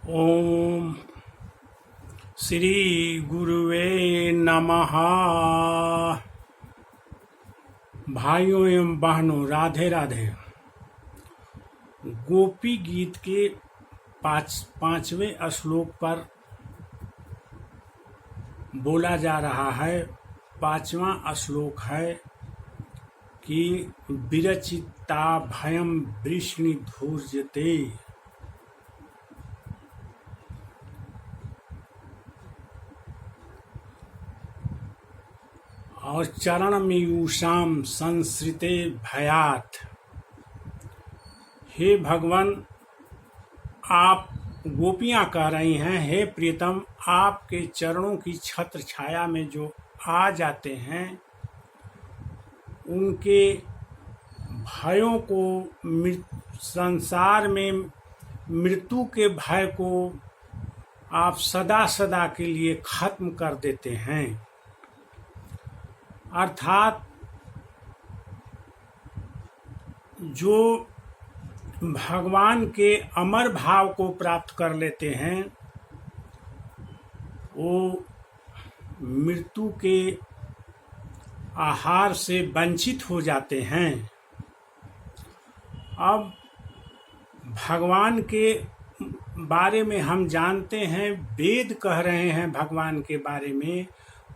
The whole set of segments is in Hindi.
ओम श्री गुरुवे नमः। भाइयों एवं बहनों, राधे राधे। गोपी गीत के पांचवें श्लोक पर बोला जा रहा है। पांचवा श्लोक है कि विरचिता भयम वृष्णिधूर्जते। और चरण मीयूषाम संसृते भयात। हे भगवान, आप गोपियां कह रही हैं, हे प्रियतम, आपके चरणों की छत्र छाया में जो आ जाते हैं उनके भयों को, संसार में मृत्यु के भय को आप सदा सदा के लिए खत्म कर देते हैं। अर्थात जो भगवान के अमर भाव को प्राप्त कर लेते हैं वो मृत्यु के आहार से वंचित हो जाते हैं। अब भगवान के बारे में हम जानते हैं, वेद कह रहे हैं भगवान के बारे में,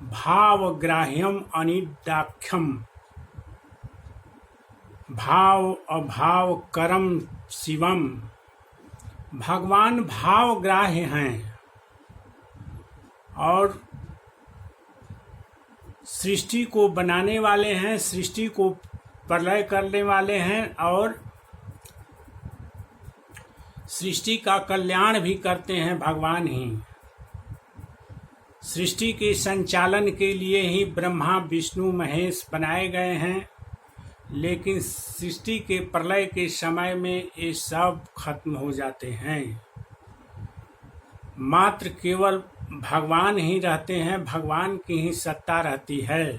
भावग्राह्यम अनिदाख्यम, भाव अभाव करम शिवम। भगवान भावग्राह्य हैं और सृष्टि को बनाने वाले हैं, सृष्टि को प्रलय करने वाले हैं और सृष्टि का कल्याण भी करते हैं भगवान ही। सृष्टि के संचालन के लिए ही ब्रह्मा विष्णु महेश बनाए गए हैं, लेकिन सृष्टि के प्रलय के समय में ये सब खत्म हो जाते हैं। मात्र केवल भगवान ही रहते हैं, भगवान की ही सत्ता रहती है।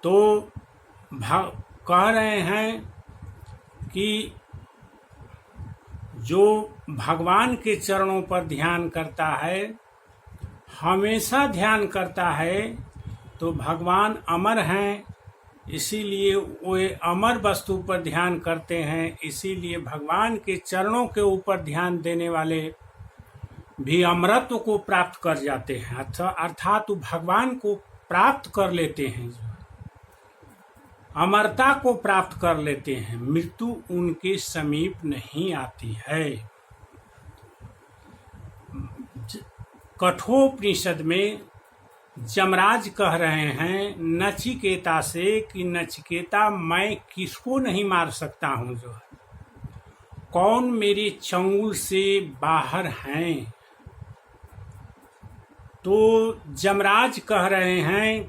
तो कह रहे हैं कि जो भगवान के चरणों पर ध्यान करता है, हमेशा ध्यान करता है, तो भगवान अमर हैं, इसीलिए वो अमर वस्तु पर ध्यान करते हैं। इसीलिए भगवान के चरणों के ऊपर ध्यान देने वाले भी अमरत्व को प्राप्त कर जाते हैं, अर्थात वो भगवान को प्राप्त कर लेते हैं, अमरता को प्राप्त कर लेते हैं। मृत्यु उनके समीप नहीं आती है। कठोपनिषद में जमराज कह रहे हैं नचिकेता से कि नचिकेता, मैं किसको नहीं मार सकता हूं, जो है कौन मेरे चंगुल से बाहर हैं। तो जमराज कह रहे हैं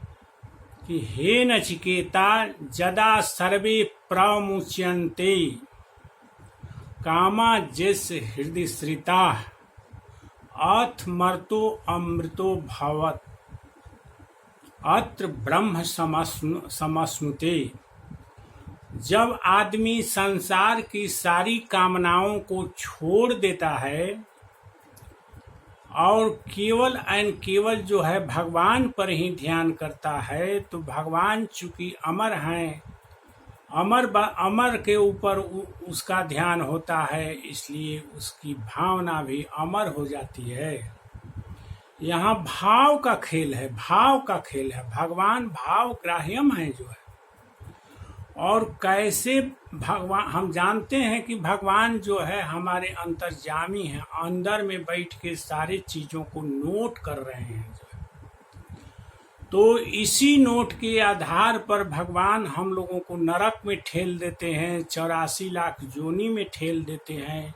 कि हे नचिकेता, जदा सर्वे प्रमुच्यन्ते कामा जैसे हृदय श्रिता अथ मर्तो अमृतो भवत अत्र ब्रह्म समश्नुते। जब आदमी संसार की सारी कामनाओं को छोड़ देता है और केवल एंड केवल जो है भगवान पर ही ध्यान करता है, तो भगवान चूंकि अमर हैं, अमर के ऊपर उसका ध्यान होता है, इसलिए उसकी भावना भी अमर हो जाती है। यहाँ भाव का खेल है, भाव का खेल है। भगवान भावग्राह्यम है जो है। और कैसे भगवान, हम जानते हैं कि भगवान जो है हमारे अंतर्यामी हैं, अंदर में बैठ के सारी चीजों को नोट कर रहे हैं जो है। तो इसी नोट के आधार पर भगवान हम लोगों को नरक में ठेल देते हैं, 84 लाख योनि में ठेल देते हैं।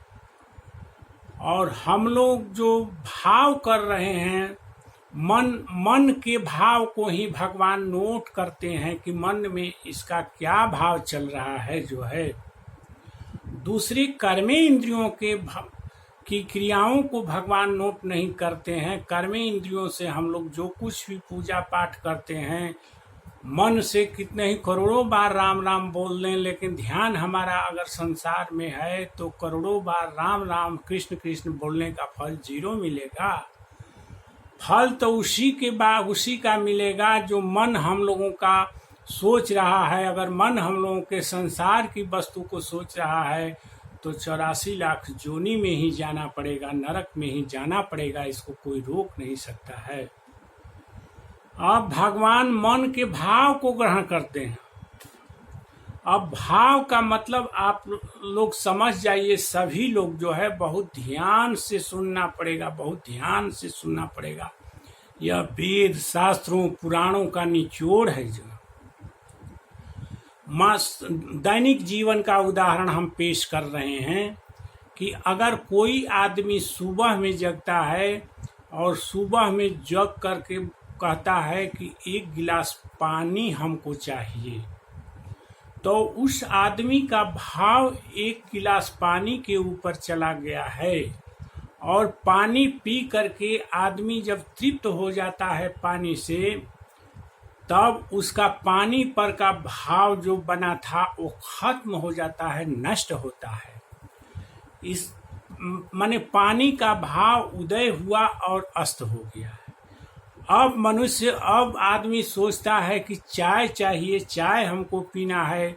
और हम लोग जो भाव कर रहे हैं, मन के भाव को ही भगवान नोट करते हैं कि मन में इसका क्या भाव चल रहा है जो है। दूसरी कर्में इंद्रियों की क्रियाओं को भगवान नोट नहीं करते हैं। कर्में इंद्रियों से हम लोग जो कुछ भी पूजा पाठ करते हैं मन से कितने ही करोड़ों बार राम राम बोल लें, लेकिन ध्यान हमारा अगर संसार में है तो करोड़ों बार राम राम कृष्ण कृष्ण बोलने का फल 0 मिलेगा। फल तो उसी का मिलेगा जो मन हम लोगों का सोच रहा है। अगर मन हम लोगों के संसार की वस्तु को सोच रहा है तो 84 लाख जोनी में ही जाना पड़ेगा, नरक में ही जाना पड़ेगा, इसको कोई रोक नहीं सकता है। अब भगवान मन के भाव को ग्रहण करते हैं। अब भाव का मतलब आप लोग समझ जाइए, सभी लोग जो है बहुत ध्यान से सुनना पड़ेगा, बहुत ध्यान से सुनना पड़ेगा। यह वेद शास्त्रों पुराणों का निचोड़ है। जो दैनिक जीवन का उदाहरण हम पेश कर रहे हैं कि अगर कोई आदमी सुबह में जगता है और सुबह में जग करके कहता है कि 1 गिलास पानी हमको चाहिए, तो उस आदमी का भाव 1 गिलास पानी के ऊपर चला गया है। और पानी पी करके आदमी जब तृप्त हो जाता है पानी से, तब उसका पानी पर का भाव जो बना था वो खत्म हो जाता है, नष्ट होता है। इस माने पानी का भाव उदय हुआ और अस्त हो गया है। अब आदमी सोचता है कि चाय चाहिए, चाय हमको पीना है,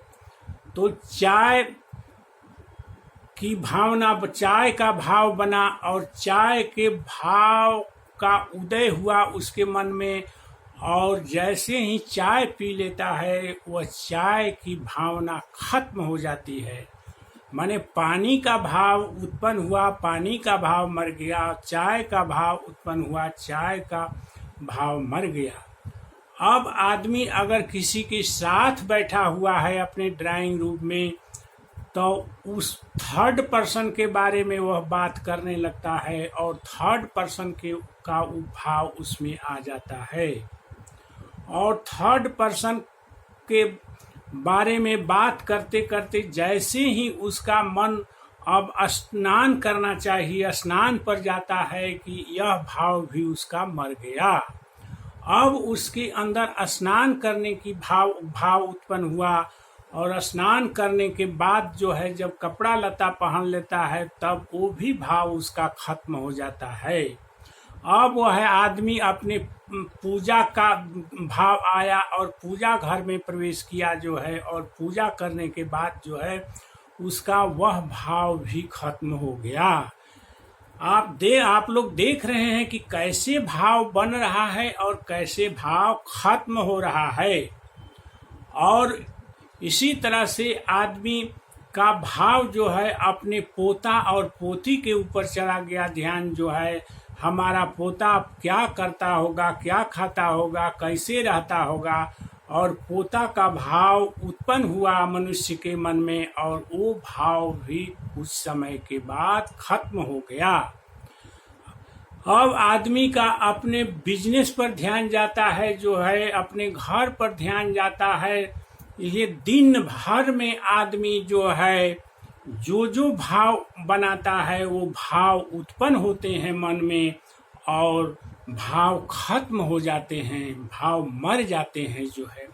तो चाय का भाव बना और चाय के भाव का उदय हुआ उसके मन में, और जैसे ही चाय पी लेता है वह चाय की भावना खत्म हो जाती है। माने पानी का भाव उत्पन्न हुआ, पानी का भाव मर गया, चाय का भाव उत्पन्न हुआ, चाय का भाव मर गया। अब आदमी अगर किसी के साथ बैठा हुआ है अपने ड्राइंग रूम में, तो उस थर्ड पर्सन के बारे में वह बात करने लगता है और थर्ड पर्सन का भाव उसमें आ जाता है। और थर्ड पर्सन के बारे में बात करते करते जैसे ही उसका मन अब स्नान करना चाहिए, स्नान पर जाता है कि यह भाव भी उसका मर गया। अब उसके अंदर स्नान करने की भाव उत्पन्न हुआ, और स्नान करने के बाद जो है जब कपड़ा लता पहन लेता है तब वो भी भाव उसका खत्म हो जाता है। अब वह आदमी अपने पूजा का भाव आया और पूजा घर में प्रवेश किया जो है, और पूजा करने के बाद जो है उसका वह भाव भी खत्म हो गया। आप लोग देख रहे हैं कि कैसे भाव बन रहा है और कैसे भाव खत्म हो रहा है। और इसी तरह से आदमी का भाव जो है अपने पोता और पोती के ऊपर चला गया। ध्यान जो है हमारा पोता क्या करता होगा, क्या खाता होगा, कैसे रहता होगा, और पोता का भाव उत्पन्न हुआ मनुष्य के मन में, और वो भाव भी कुछ समय के बाद खत्म हो गया। अब आदमी का अपने बिजनेस पर ध्यान जाता है, जो है अपने घर पर ध्यान जाता है। ये दिन भर में आदमी जो है जो भाव बनाता है वो भाव उत्पन्न होते हैं मन में, और भाव खत्म हो जाते हैं, भाव मर जाते हैं। जो है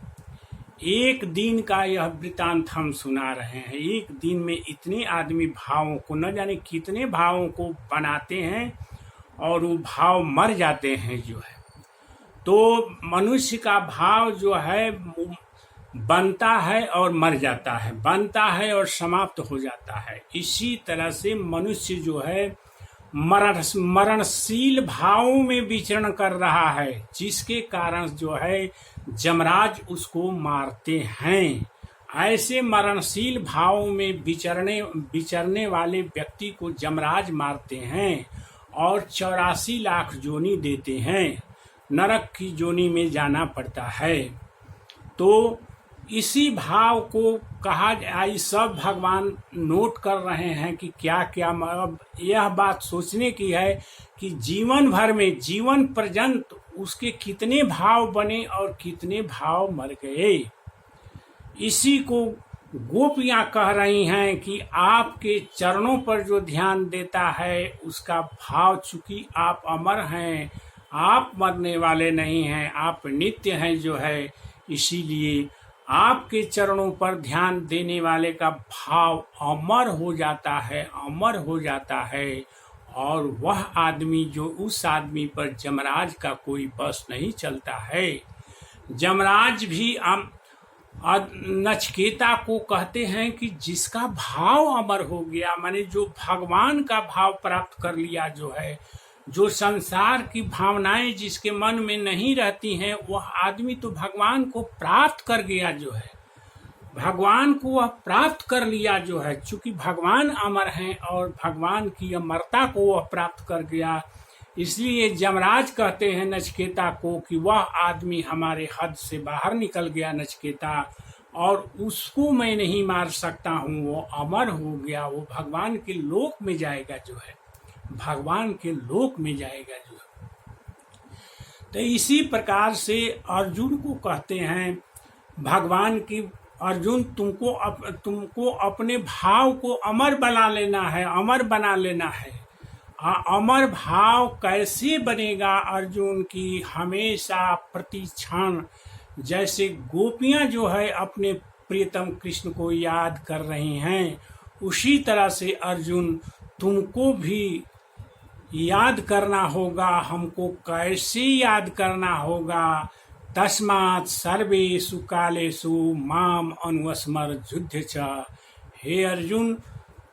एक दिन का यह वृतांत हम सुना रहे हैं। एक दिन में इतने आदमी भावों को, न जाने कितने भावों को बनाते हैं और वो भाव मर जाते हैं। जो है तो मनुष्य का भाव जो है बनता है और मर जाता है, बनता है और समाप्त हो जाता है। इसी तरह से मनुष्य जो है मरणशील भावों में विचरण कर रहा है, जिसके कारण जो है जमराज उसको मारते हैं। ऐसे मरणशील भावों में विचरने वाले व्यक्ति को जमराज मारते हैं और 84 लाख जोनी देते हैं, नरक की जोनी में जाना पड़ता है। तो इसी भाव को कहा जाए, सब भगवान नोट कर रहे हैं कि क्या क्या। अब यह बात सोचने की है कि जीवन भर में, जीवन पर्यंत उसके कितने भाव बने और कितने भाव मर गए। इसी को गोपियां कह रही हैं कि आपके चरणों पर जो ध्यान देता है उसका भाव, चूंकि आप अमर हैं, आप मरने वाले नहीं हैं, आप नित्य हैं, जो है इसीलिए आपके चरणों पर ध्यान देने वाले का भाव अमर हो जाता है, अमर हो जाता है। और वह आदमी जो उस आदमी पर यमराज का कोई बस नहीं चलता है। यमराज भी नचिकेता को कहते हैं कि जिसका भाव अमर हो गया, माने जो भगवान का भाव प्राप्त कर लिया, जो है जो संसार की भावनाएं जिसके मन में नहीं रहती हैं, वह आदमी तो भगवान को प्राप्त कर गया, जो है भगवान को वह प्राप्त कर लिया, जो है चूंकि भगवान अमर हैं और भगवान की अमरता को वह प्राप्त कर गया। इसलिए यमराज कहते हैं नचिकेता को कि वह आदमी हमारे हद से बाहर निकल गया नचिकेता, और उसको मैं नहीं मार सकता हूँ, वो अमर हो गया, वो भगवान के लोक में जाएगा, जो है भगवान के लोक में जाएगा, जो है। तो इसी प्रकार से अर्जुन को कहते हैं भगवान की, अर्जुन तुमको अपने भाव को अमर बना लेना है, अमर बना लेना है। अमर भाव कैसे बनेगा अर्जुन की? हमेशा प्रति क्षण जैसे गोपियां जो है अपने प्रियतम कृष्ण को याद कर रही हैं, उसी तरह से अर्जुन तुमको भी याद करना होगा। हमको कैसे याद करना होगा? तस्मात् सर्वेषु कालेषु माम अनुस्मर च। हे अर्जुन,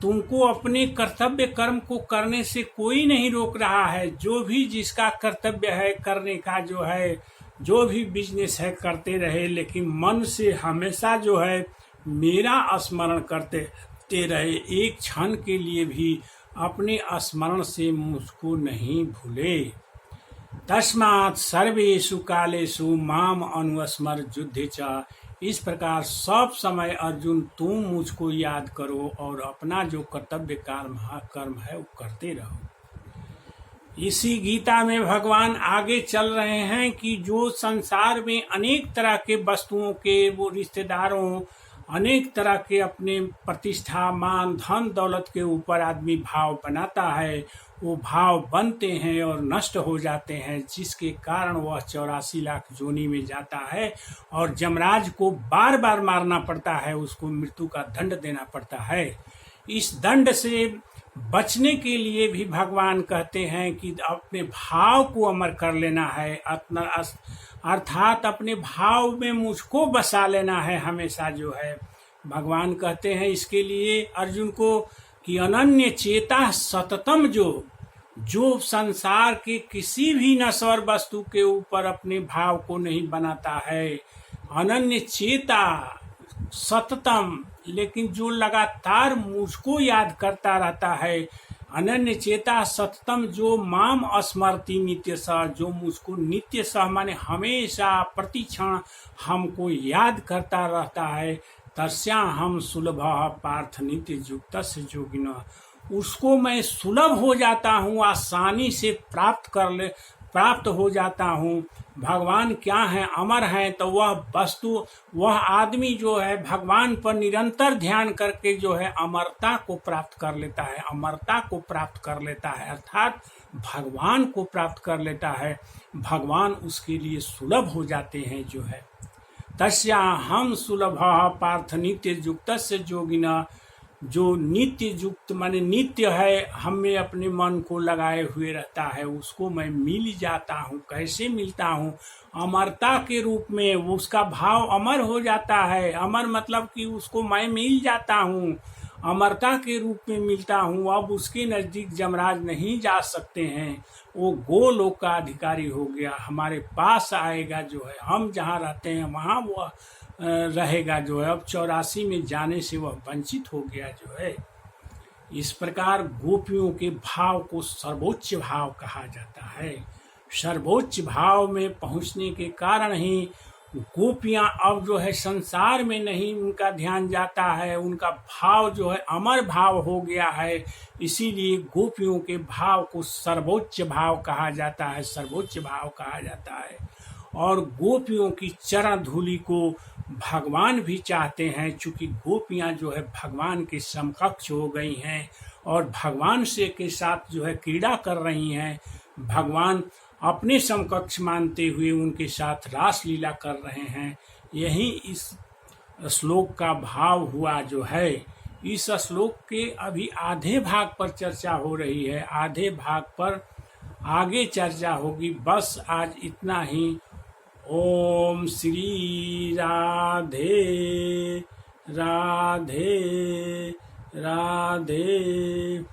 तुमको अपने कर्तव्य कर्म को करने से कोई नहीं रोक रहा है। जो भी जिसका कर्तव्य है करने का, जो है जो भी बिजनेस है करते रहे, लेकिन मन से हमेशा जो है मेरा स्मरण करते रहे। एक क्षण के लिए भी अपने स्मरण से मुझको नहीं भूले। तस्मात् सर्वेषु कालेषु माम अनुस्मर च। इस प्रकार सब समय अर्जुन तुम मुझको याद करो और अपना जो कर्तव्य कर्म है वो करते रहो। इसी गीता में भगवान आगे चल रहे हैं कि जो संसार में अनेक तरह के वस्तुओं के, वो रिश्तेदारों, अनेक तरह के अपने प्रतिष्ठा, मान, धन, दौलत के ऊपर आदमी भाव बनाता है, वो भाव बनते हैं और नष्ट हो जाते हैं, जिसके कारण वह 84 लाख जोनी में जाता है और यमराज को बार बार मारना पड़ता है, उसको मृत्यु का दंड देना पड़ता है। इस दंड से बचने के लिए भी भगवान कहते हैं कि अपने भाव को अमर कर लेना है, अर्थात अपने भाव में मुझको बसा लेना है हमेशा, जो है भगवान कहते हैं इसके लिए अर्जुन को कि अनन्य चेता सततम, जो संसार के किसी भी नश्वर वस्तु के ऊपर अपने भाव को नहीं बनाता है, अनन्य चेता सततम, लेकिन जो लगातार मुझको याद करता रहता है, अनन्य चेता सततम, जो माम स्मरति नित्य सह, जो मुझको नित्य सह माने हमेशा प्रति क्षण हमको याद करता रहता है, तस्या हम सुलभ पार्थ नित्य युक्तस्य योगिनः, उसको मैं सुलभ हो जाता हूँ, आसानी से प्राप्त हो जाता हूँ। भगवान क्या है? अमर है। तो वह वस्तु, वह आदमी जो है भगवान पर निरंतर ध्यान करके जो है अमरता को प्राप्त कर लेता है, अमरता को प्राप्त कर लेता है, अर्थात भगवान को प्राप्त कर लेता है। भगवान उसके लिए सुलभ हो जाते हैं, जो है तस्या हम सुलभ पार्थ नित्य युक्तस्य योगिनः, जो नित्य युक्त माने नित्य है, हमें अपने मन को लगाए हुए रहता है, उसको मैं मिल जाता हूँ। कैसे मिलता हूँ? अमरता के रूप में, वो उसका भाव अमर हो जाता है। अमर मतलब कि उसको मैं मिल जाता हूँ, अमरता के रूप में मिलता हूँ। अब उसके नजदीक यमराज नहीं जा सकते हैं, वो गोलोक का अधिकारी हो गया, हमारे पास आएगा, जो है हम जहाँ रहते हैं वहाँ वो रहेगा, जो है अब 84 में जाने से वह वंचित हो गया, जो है। इस प्रकार गोपियों के भाव को सर्वोच्च भाव कहा जाता है। सर्वोच्च भाव में पहुंचने के कारण ही गोपियां अब जो है संसार में नहीं उनका ध्यान जाता है, उनका भाव जो है अमर भाव हो गया है। इसीलिए गोपियों के भाव को सर्वोच्च भाव कहा जाता है, सर्वोच्च भाव कहा जाता है। और गोपियों की चरण धूलि को भगवान भी चाहते हैं, चूंकि गोपियां जो है भगवान के समकक्ष हो गई हैं और भगवान से के साथ जो है क्रीड़ा कर रही हैं। भगवान अपने समकक्ष मानते हुए उनके साथ रास लीला कर रहे हैं। यही इस श्लोक का भाव हुआ जो है। इस श्लोक के अभी आधे भाग पर चर्चा हो रही है, आधे भाग पर आगे चर्चा होगी। बस आज इतना ही। ओम श्री राधे राधे राधे।